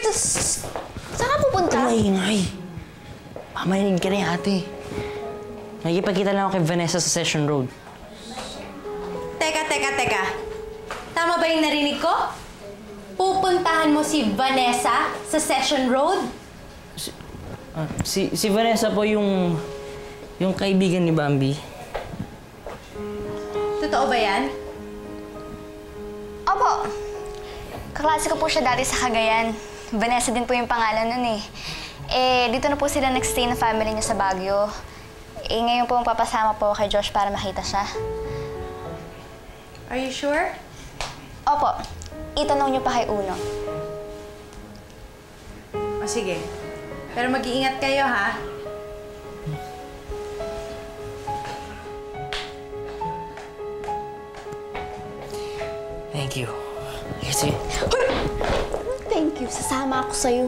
Saan ka pupunta? Ingay. Pamaninig ka na yung ate. Nakikipagkita lang ako kay Vanessa sa Session Road. Teka. Tama ba yung narinig ko? Pupuntahan mo si Vanessa sa Session Road? Si Vanessa po yung kaibigan ni Bambi. Totoo ba yan? Opo. Kaklase ko po siya dati sa Cagayan. Vanessa din po yung pangalan nun eh. Dito na po sila nag-stay na family niya sa Baguio. Ngayon po magpapasama po kay Josh para makita siya. Are you sure? Opo. Itanong niyo pa kay Uno. O sige. Pero mag-iingat kayo, ha? Thank you. Kasi... Thank you. Sasama ako sa'yo.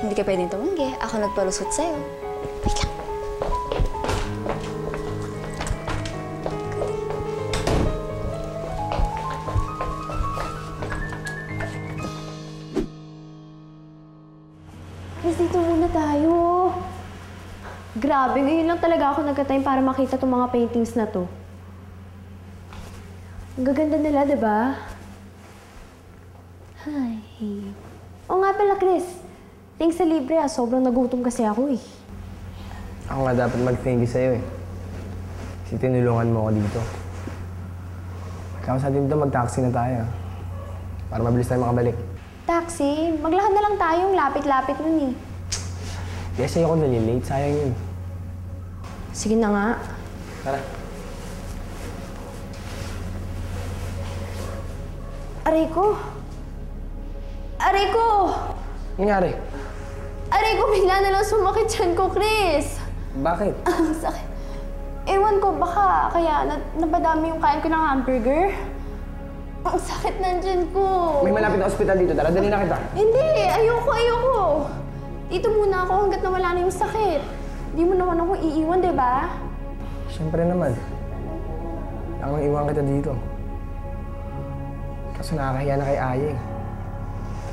Hindi ka pwedeng tumanggi. Ako nagpalusot sa'yo. Wait lang. Chris, dito muna tayo. Grabe, ngayon lang talaga ako nagka-time para makita itong mga paintings na to. Ang gaganda nila, di ba? Ay. Oo nga pala, Chris. Thanks sa libre sobrang nagutom kasi ako eh. Ako nga dapat mag-thank you sa'yo eh. Kasi tinulungan mo ako dito. Kaya sa atin dito, mag-taxi na tayo. Para mabilis tayo makabalik. Taxi? Maglakad na lang tayo, lapit-lapit nun eh. Kasi ayoko na late, sayang yun. Sige na nga. Tara. Aray ko! Aray ko! Nangyari? Aray ko, bigla na lang sumakit tiyan ko, Chris! Bakit? Ang sakit. Ewan ko, baka kaya napadami yung kain ko ng hamburger. Ang sakit ng tiyan ko. May malapit na ospital dito, tara, dali na kita. Hindi! Ayoko! Dito muna ako hanggat nawala na yung sakit. Hindi mo naman ako iiwan, di ba? Siyempre naman. Lang nang iwan kita dito. Kaso nakakahiya na kay Ayeng.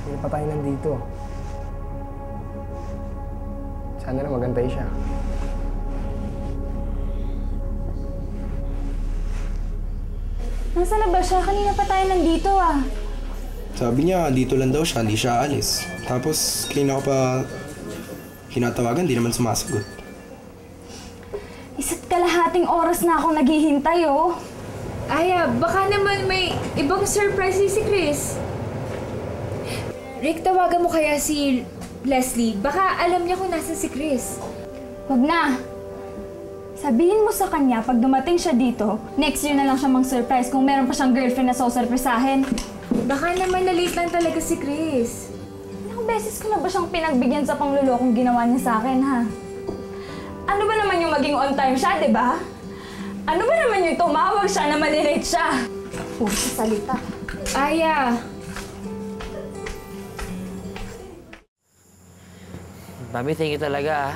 Hindi pa tayo nandito. Sana na magantay siya. Nasa labas siya? Kanina pa tayo nandito ah. Sabi niya, dito lang daw siya, hindi siya alis. Tapos, kanina ko pa hinatawagan, di naman sumasagot. Isa't kalahating oras na akong naghihintay oh. Aya, baka naman may ibang surprise si Chris. Rick, tawagan mo kaya si Leslie. Baka alam niya kung nasan si Chris. Wag na. Sabihin mo sa kanya, pag dumating siya dito, next year na lang siya mang-surprise kung meron pa siyang girlfriend na susurpresahin. Baka naman na-late lang talaga si Chris. Ilang beses ko na ba siyang pinagbigyan sa panglulokong ginawa niya sa akin, ha? Ano ba naman yung maging on time siya, di ba? Ano ba naman yung tumawag siya na malilate siya? Puro sa salita. Aya, Bambi, thank you talaga ah.